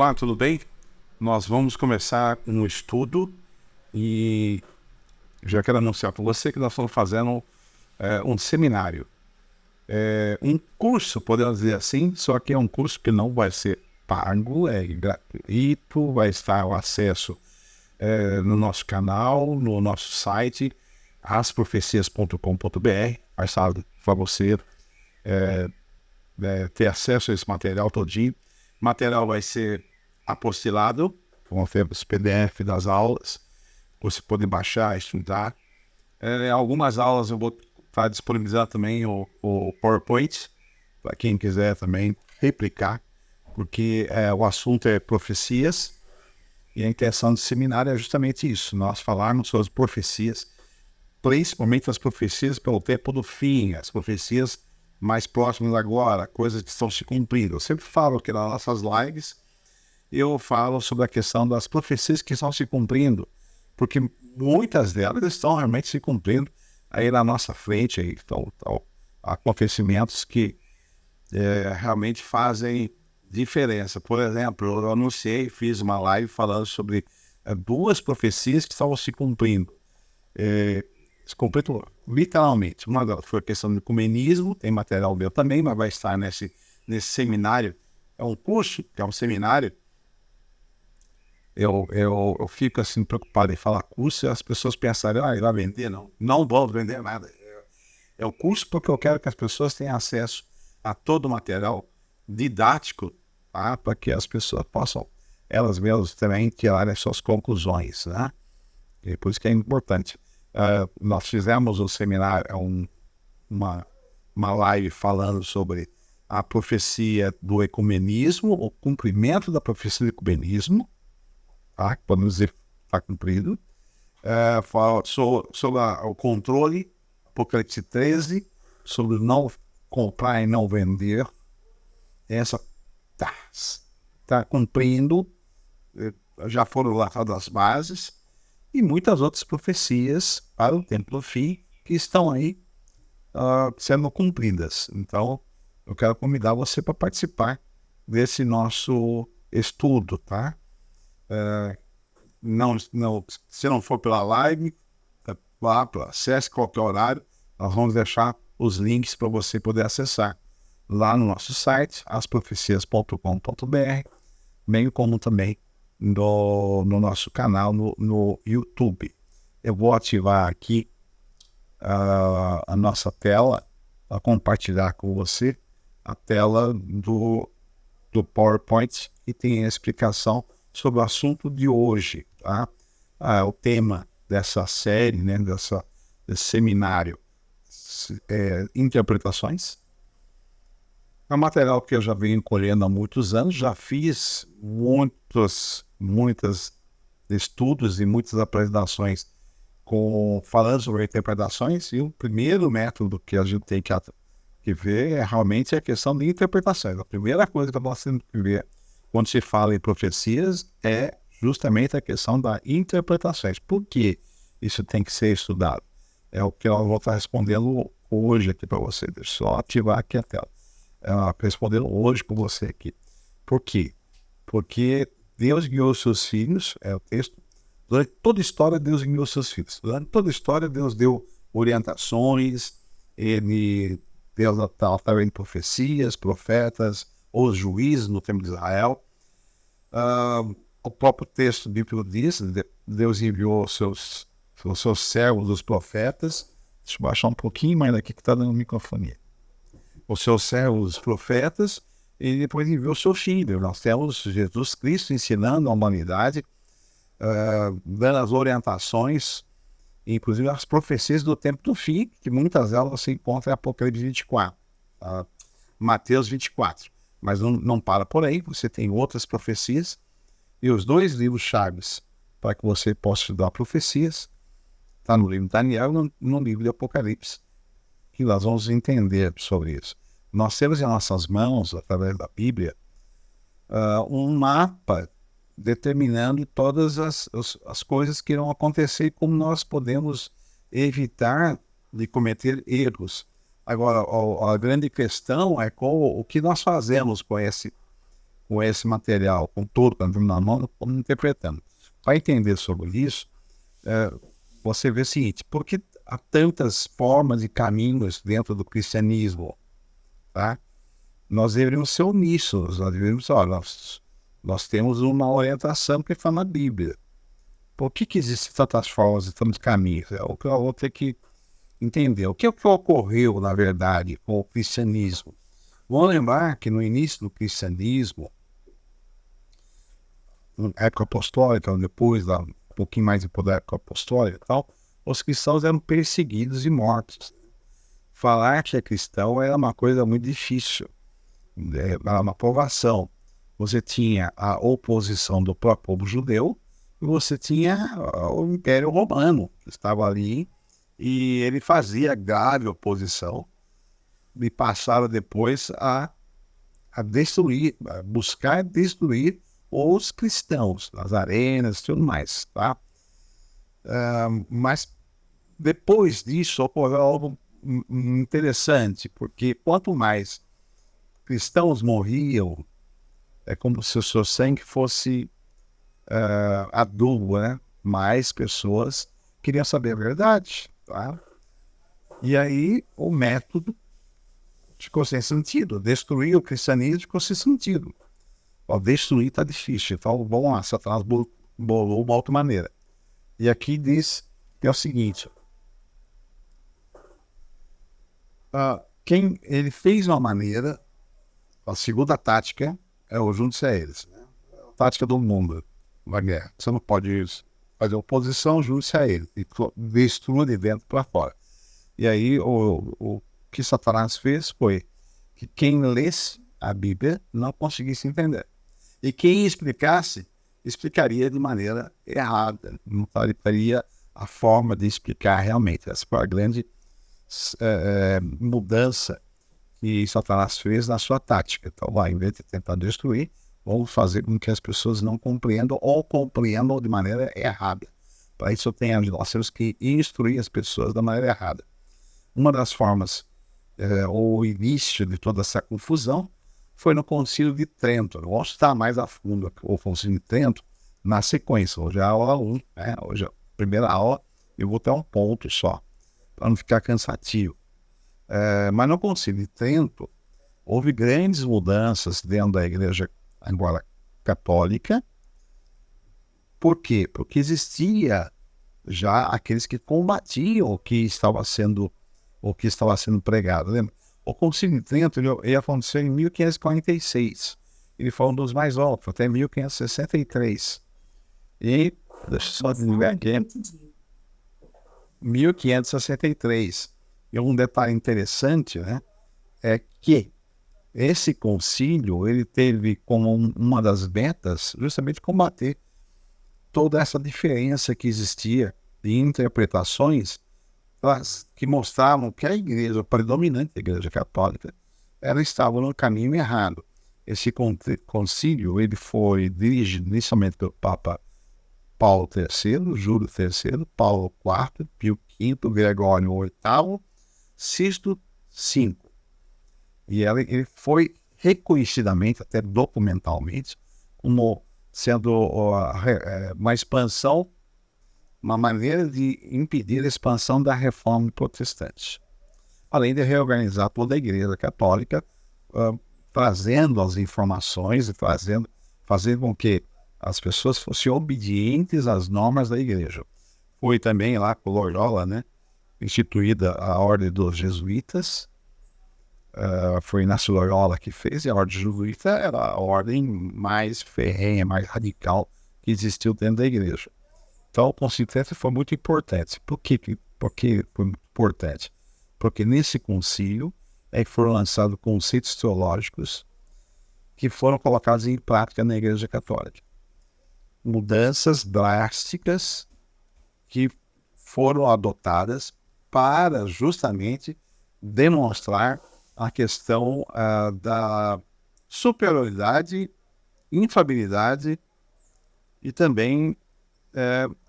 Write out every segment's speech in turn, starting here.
Olá, tudo bem? Nós vamos começar um estudo e já quero anunciar para você que nós estamos fazendo um seminário. Um curso, podemos dizer assim, só que é um curso que não vai ser pago, é gratuito, vai estar o acesso no nosso canal, no nosso site, asprofecias.com.br, para você ter acesso a esse material todinho. O material vai ser apostilado, com os PDF das aulas, você pode baixar, estudar. Algumas aulas eu vou estar disponibilizando também o PowerPoint, para quem quiser também replicar, porque o assunto é profecias, e a intenção do seminário é justamente isso, nós falarmos sobre as profecias, principalmente as profecias pelo tempo do fim, as profecias mais próximas agora, coisas que estão se cumprindo. Eu sempre falo aqui nas nossas lives, eu falo sobre a questão das profecias que estão se cumprindo, porque muitas delas estão realmente se cumprindo aí na nossa frente, aí estão acontecimentos que realmente fazem diferença. Por exemplo, eu anunciei, fiz uma live falando sobre duas profecias que estavam se cumprindo. Se cumprindo literalmente. Uma delas foi a questão do ecumenismo, tem material meu também, mas vai estar nesse seminário. É um curso, que é um seminário. Eu fico assim preocupado em falar curso e as pessoas pensarem, ele vai vender? Não vou vender nada. É o curso porque eu quero que as pessoas tenham acesso a todo o material didático, tá? Para que as pessoas possam, elas mesmas também, tirarem as suas conclusões, né? E por isso que é importante. Nós fizemos um seminário, uma live falando sobre a profecia do ecumenismo, o cumprimento da profecia do ecumenismo, tá? Podemos dizer que está cumprido. Fala sobre o controle, Apocalipse 13, sobre não comprar e não vender. Essa está cumprindo, já foram lançadas as bases, e muitas outras profecias para o tempo do fim que estão aí sendo cumpridas. Então, eu quero convidar você para participar desse nosso estudo, tá? Se não for pela live, acesse qualquer horário, nós vamos deixar os links para você poder acessar lá no nosso site, asprofecias.com.br, bem como também no nosso canal no YouTube. Eu vou ativar aqui a nossa tela para compartilhar com você a tela do PowerPoint e tem a explicação sobre o assunto de hoje, tá? O tema dessa série, né, desse seminário, interpretações. É um material que eu já venho colhendo há muitos anos, já fiz muitos estudos e muitas apresentações falando sobre interpretações, e o primeiro método que a gente tem que ver é realmente a questão de interpretações. A primeira coisa que nós temos que ver quando se fala em profecias é justamente a questão das interpretações. Por que isso tem que ser estudado? É o que eu vou estar respondendo hoje aqui para você. Deixa eu só ativar aqui a tela. Respondendo hoje com você aqui. Por quê? Porque Deus guiou seus filhos, é o texto. Durante toda a história, Deus guiou seus filhos. Durante toda a história, Deus deu orientações, Deus através de profecias, profetas, os juízes no tempo de Israel. O próprio texto bíblico diz, Deus enviou os seus servos, os profetas. Deixa eu baixar um pouquinho mais daqui que está dando microfonia. Os seus servos, os profetas, e depois enviou o seu filho. Nós temos Jesus Cristo ensinando a humanidade, dando as orientações, inclusive as profecias do tempo do fim, que muitas delas se encontram em Apocalipse 24, Mateus 24. Mas não para por aí, você tem outras profecias, e os dois livros chaves para que você possa estudar profecias está no livro de Daniel e no livro de Apocalipse, que nós vamos entender sobre isso. Nós temos em nossas mãos, através da Bíblia, um mapa determinando todas as coisas que irão acontecer e como nós podemos evitar de cometer erros. Agora, a grande questão é o que nós fazemos com com esse material, com tudo que nós temos na mão, como interpretamos. Para entender sobre isso, você vê o seguinte: por que há tantas formas e caminhos dentro do cristianismo? Tá? Nós deveríamos ser omissos, nós deveríamos, nós temos uma orientação que está na Bíblia. Por que existem tantas formas e tantos caminhos? É o que eu vou ter que entender. O que ocorreu, na verdade, com o cristianismo? Vamos lembrar que no início do cristianismo, na época apostólica, depois, um pouquinho mais depois da época apostólica e tal, os cristãos eram perseguidos e mortos. Falar que é cristão era uma coisa muito difícil, era uma provação. Você tinha a oposição do próprio povo judeu e você tinha o Império Romano, que estava ali, e ele fazia grave oposição e passaram depois a destruir, a buscar destruir os cristãos, nas arenas e tudo mais, tá? Mas depois disso ocorreu algo interessante, porque quanto mais cristãos morriam, é como se o seu sangue fosse adubo, né? Mais pessoas queriam saber a verdade, tá? E aí o método ficou sem sentido. Destruir o cristianismo ficou sem sentido. Destruir está difícil. Então, vamos lá, Satanás bolou uma outra maneira. E aqui diz que é o seguinte: quem ele fez uma maneira, a segunda tática é o junte-se a eles. Né? A tática do mundo na guerra. Você não pode fazer oposição, junte-se a eles. E destrua de dentro para fora. E aí o que Satanás fez foi que quem lesse a Bíblia não conseguisse entender. E quem explicasse, explicaria de maneira errada. Não faria a forma de explicar realmente. Essa foi a grande mudança que Satanás fez na sua tática. Então, em vez de tentar destruir, vamos fazer com que as pessoas não compreendam ou compreendam de maneira errada. Para isso, nós temos que instruir as pessoas da maneira errada. Uma das formas, o início de toda essa confusão, foi no Concílio de Trento. Eu vou estar mais a fundo o Concílio de Trento na sequência. Hoje é a aula 1, né? Hoje é a primeira aula, eu vou ter um ponto só, para não ficar cansativo. Mas no Concílio de Trento, houve grandes mudanças dentro da Igreja agora católica. Por quê? Porque existia já aqueles que combatiam o que estava sendo pregado. Lembra? O Concílio de Trento ele aconteceu em 1546. Ele foi um dos mais altos, até 1563. E, deixa eu só dizer aqui, 1563. E um detalhe interessante, né, é que esse concílio ele teve como uma das metas justamente combater toda essa diferença que existia de interpretações que mostravam que a igreja predominante, a igreja católica, ela estava no caminho errado. Esse concílio ele foi dirigido inicialmente pelo Papa Paulo III, Júlio III, Paulo IV, Pio V, Gregório VIII, Sisto V. E ele foi reconhecidamente, até documentalmente, como sendo uma expansão, uma maneira de impedir a expansão da reforma protestante. Além de reorganizar toda a Igreja Católica, trazendo as informações e fazendo com que as pessoas fossem obedientes às normas da Igreja. Foi também lá com Loyola, né, instituída a Ordem dos Jesuítas. Foi Inácio Loyola que fez, e a Ordem Jesuíta era a ordem mais ferrenha, mais radical que existiu dentro da Igreja. Então, o Concílio de Trento foi muito importante. Por que foi muito importante? Porque nesse concílio foram lançados conceitos teológicos que foram colocados em prática na Igreja Católica. Mudanças drásticas que foram adotadas para justamente demonstrar a questão da superioridade, infabilidade e também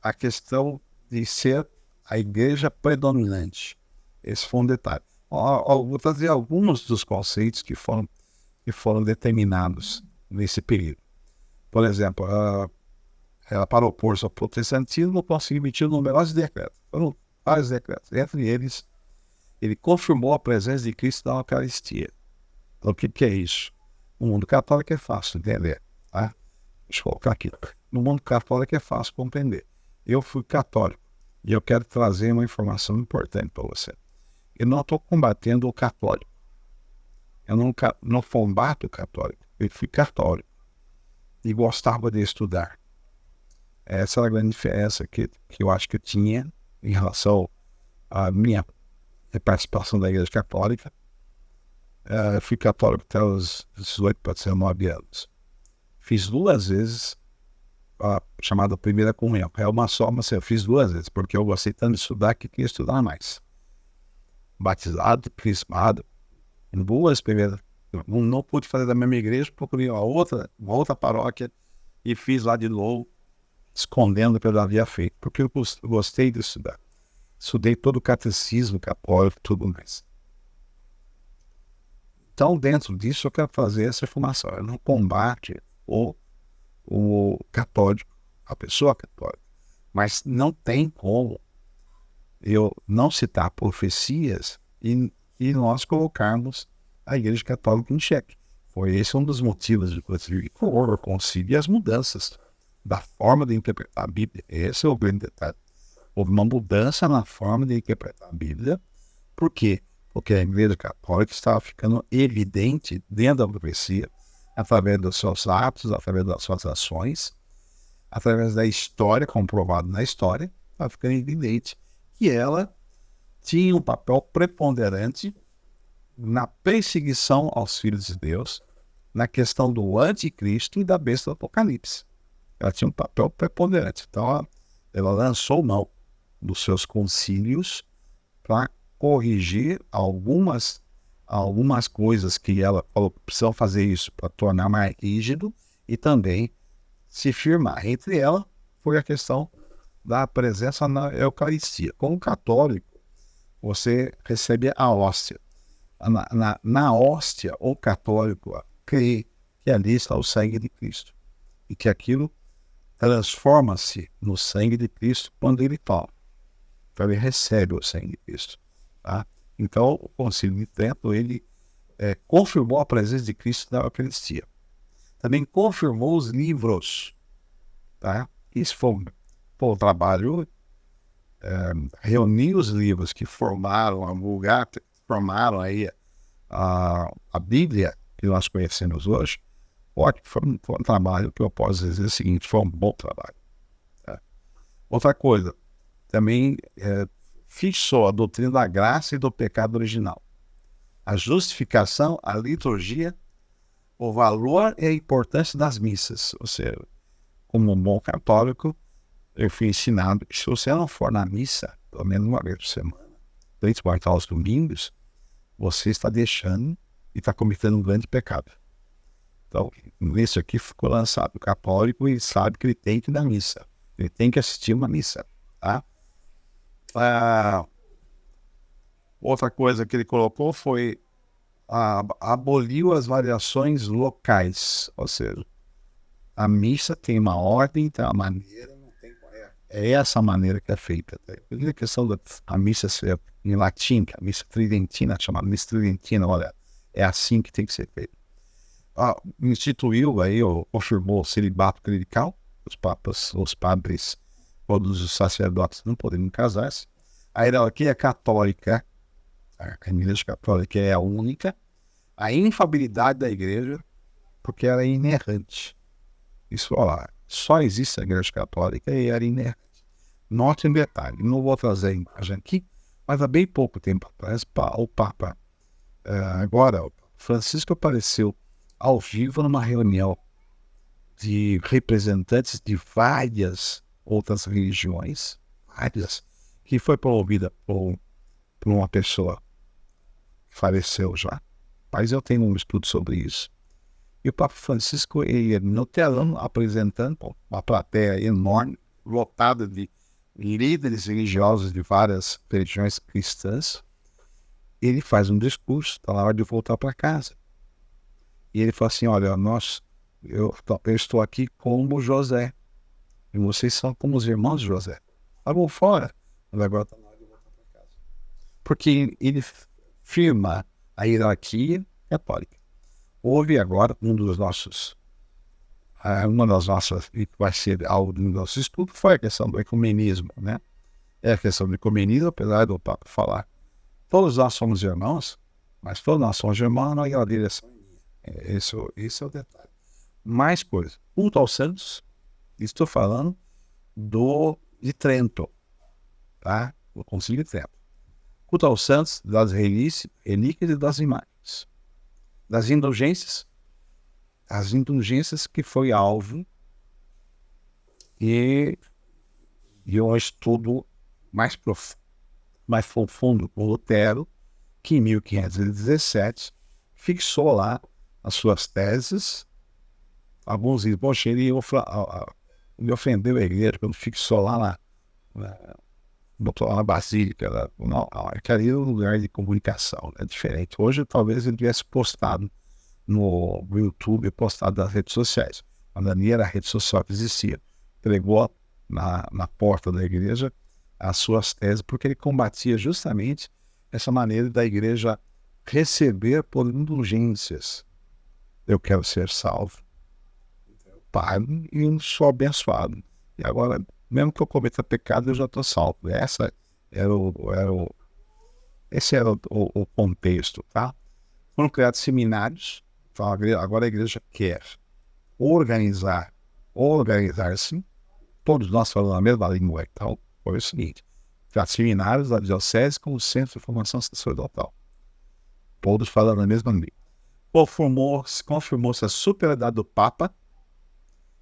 a questão de ser a igreja predominante. Esse foi um detalhe. Vou trazer alguns dos conceitos que foram determinados nesse período. Por exemplo, ela, para opor-se ao protestantismo, conseguiu emitir numerosos decretos. Foram vários decretos. Entre eles, ele confirmou a presença de Cristo na Eucaristia. Então, o que é isso? No mundo católico é fácil entender. Tá? Deixa eu colocar aqui. No mundo católico é fácil compreender. Eu fui católico e eu quero trazer uma informação importante para você. Eu não estou combatendo o católico. Eu não combato o católico. Eu fui católico e gostava de estudar. Essa era a grande diferença que eu acho que eu tinha em relação à minha participação da Igreja Católica. Eu fui católico até os 18 para 19 anos. Fiz 2 vezes a chamada primeira comunhão. É uma só, mas eu fiz 2 vezes, porque eu gostei tanto de estudar que queria estudar mais. Batizado, crismado, 2 primeiras. Não pude fazer da mesma igreja, procurei uma outra paróquia e fiz lá de novo, escondendo o que eu já havia feito, porque eu gostei de estudar. Estudei todo o catecismo católico e tudo mais. Então, dentro disso, eu quero fazer essa informação. Eu não combate o católico, a pessoa católica. Mas não tem como eu não citar profecias e nós colocarmos a Igreja Católica em xeque. Foi esse um dos motivos de o concílio e as mudanças da forma de interpretar a Bíblia. Esse é o grande detalhe. Houve uma mudança na forma de interpretar a Bíblia. Por quê? Porque a Igreja Católica estava ficando evidente dentro da profecia, através dos seus atos, através das suas ações, através da história, comprovado na história, estava ficando evidente que ela tinha um papel preponderante na perseguição aos filhos de Deus, na questão do anticristo e da besta do Apocalipse. Ela tinha um papel preponderante. Então, ela lançou mão dos seus concílios para corrigir algumas coisas que ela falou que precisam fazer isso para tornar mais rígido e também se firmar. Entre elas foi a questão da presença na Eucaristia. Como católico, você recebe a hóstia. Na hóstia, o católico crê que ali está o sangue de Cristo e que aquilo transforma-se no sangue de Cristo quando ele toma. Então ele recebe o sangue de Cristo. Tá? Então o Concílio de Trento ele confirmou a presença de Cristo na Eucaristia. Também confirmou os livros. Tá? Isso foi um trabalho, reunir os livros que formaram a Vulgata, formaram aí a Bíblia que nós conhecemos hoje. Foi um trabalho que eu posso dizer o seguinte, foi um bom trabalho. Tá? Outra coisa, também fixou a doutrina da graça e do pecado original. A justificação, a liturgia, o valor e a importância das missas. Ou seja, como um bom católico, eu fui ensinado que se você não for na missa, pelo menos uma vez por semana, principalmente aos domingos, você está deixando e está cometendo um grande pecado. Então, isso aqui ficou lançado. O católico ele sabe que ele tem que ir na missa. Ele tem que assistir uma missa. Tá? Outra coisa que ele colocou foi aboliu as variações locais. Ou seja, a missa tem uma ordem, tem uma maneira, não tem qual é. É essa maneira que é feita. A questão da missa ser em latim, a missa tridentina, chamada missa tridentina, olha, é assim que tem que ser feita. Instituiu aí, ou confirmou o celibato clerical, os padres, todos os sacerdotes não poderiam casar-se. A hierarquia católica, a Igreja Católica é a única. A infabilidade da Igreja, porque ela é inerrante. Isso, olha, só existe a Igreja Católica e ela é inerrante. Note um detalhe, não vou trazer a imagem aqui, mas há bem pouco tempo atrás, o Papa, agora, Francisco apareceu ao vivo numa reunião de representantes de várias outras religiões, que foi promovida por uma pessoa que faleceu já. Mas eu tenho um estudo sobre isso. E o Papa Francisco, ele no telão, apresentando uma plateia enorme, lotada de líderes religiosos de várias religiões cristãs. Ele faz um discurso, está na hora de voltar para casa. E ele fala assim, olha, nós eu estou aqui como José, e vocês são como os irmãos de José. Estavam fora, mas agora está na hora de voltar para casa. Porque ele firma a hierarquia católica. Houve agora uma das nossas, e vai ser algo do nosso estudo, foi a questão do ecumenismo, né? É a questão do ecumenismo, apesar do Papa falar, todos nós somos irmãos, mas todos nós somos irmãos na direção. Esse é o detalhe. Mais coisa. Culto aos santos, estou falando de Trento, tá? O Concílio de Trento. Culto aos santos, das relíquias e das imagens. Das indulgências, as indulgências que foi alvo e um estudo mais profundo com Lutero, que em 1517 fixou lá as suas teses. Alguns dizem, poxa, ele ofendeu a igreja quando fixou lá botou lá na Basílica. Não, aquele é um lugar de comunicação, é diferente. Hoje talvez ele tivesse postado no YouTube, postado nas redes sociais. Quando ali era a rede social que existia. Pregou na porta da igreja as suas teses, porque ele combatia justamente essa maneira da igreja receber por indulgências. Eu quero ser salvo, pago e sou abençoado. E agora, mesmo que eu cometa pecado, eu já estou salvo. Esse era o contexto, tá? Foram criados seminários. Então, agora a igreja quer organizar-se. Todos nós falamos a mesma língua. Então, foi o seguinte: criados seminários da diocese como centro de formação sacerdotal. Todos falando a mesma língua. Confirmou-se a superioridade do Papa.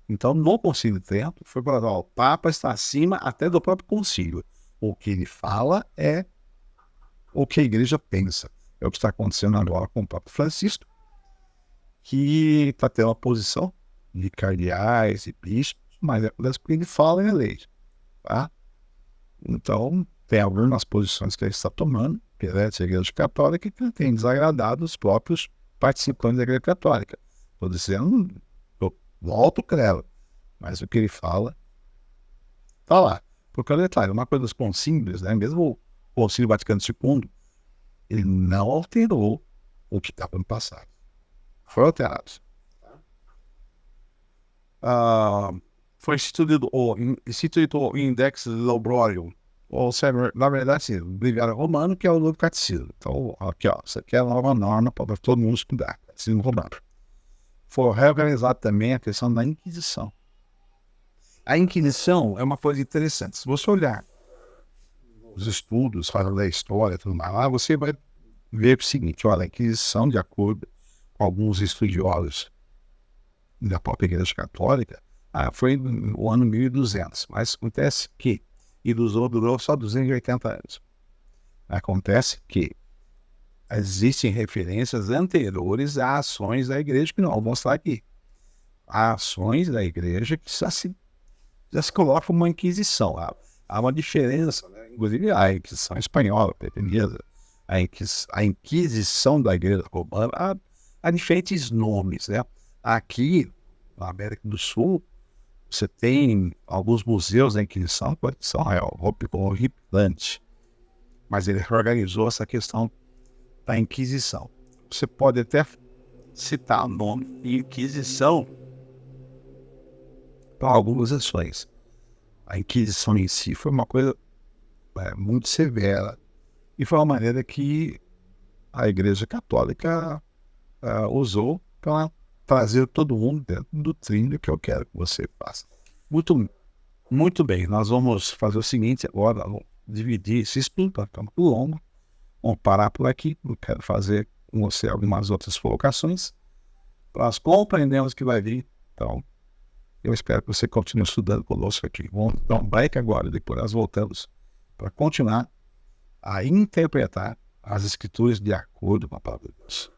Então, no Concílio de Trento, foi para o Papa está acima até do próprio concílio. O que ele fala é o que a igreja pensa. É o que está acontecendo agora com o Papa Francisco, que está tendo uma posição de cardeais e bispos, mas é das que ele fala em lei. Tá? Então, tem algumas posições que ele está tomando perante a igreja católica que tem desagradado os próprios participantes da igreja católica. Estou dizendo do alto clero, mas o que ele fala está lá. Porque, detalhe, uma coisa dos concílios, né? Mesmo o Concílio Vaticano II, ele não alterou o que estava no passado. Foi alterado. Foi instituído o Index Laubrorium, ou seja, na verdade, sim, o Breviário Romano, que é o novo catecismo. Então, aqui, ó, isso aqui é a nova norma para todo mundo estudar, catecismo romano. Foi reorganizado também a questão da Inquisição. A Inquisição é uma coisa interessante. Se você olhar os estudos, falando da história e tudo mais, lá você vai ver o seguinte: olha, a Inquisição, de acordo com alguns estudiosos da própria Igreja Católica, foi no ano 1200. Mas acontece que durou só 280 anos. Acontece que existem referências anteriores a ações da igreja, que não vou mostrar aqui. Há ações da igreja que já se colocam como uma inquisição. Há uma diferença, né? Inclusive a Inquisição espanhola, a Inquisição da igreja romana, há diferentes nomes, né? Aqui, na América do Sul, você tem alguns museus da Inquisição, que são horripilantes, mas ele reorganizou essa questão da Inquisição. Você pode até citar o nome de Inquisição para algumas ações. A Inquisição em si foi uma coisa muito severa e foi uma maneira que a Igreja Católica usou para trazer todo mundo dentro do trilho que eu quero que você faça. Muito, muito bem. Nós vamos fazer o seguinte agora, vamos dividir esse estudo, para ficar muito longo. Vamos parar por aqui. Eu quero fazer com você algumas outras colocações. Nós compreendemos que vai vir. Então, eu espero que você continue estudando conosco aqui. Vamos dar um break agora, depois nós voltamos para continuar a interpretar as Escrituras de acordo com a palavra de Deus.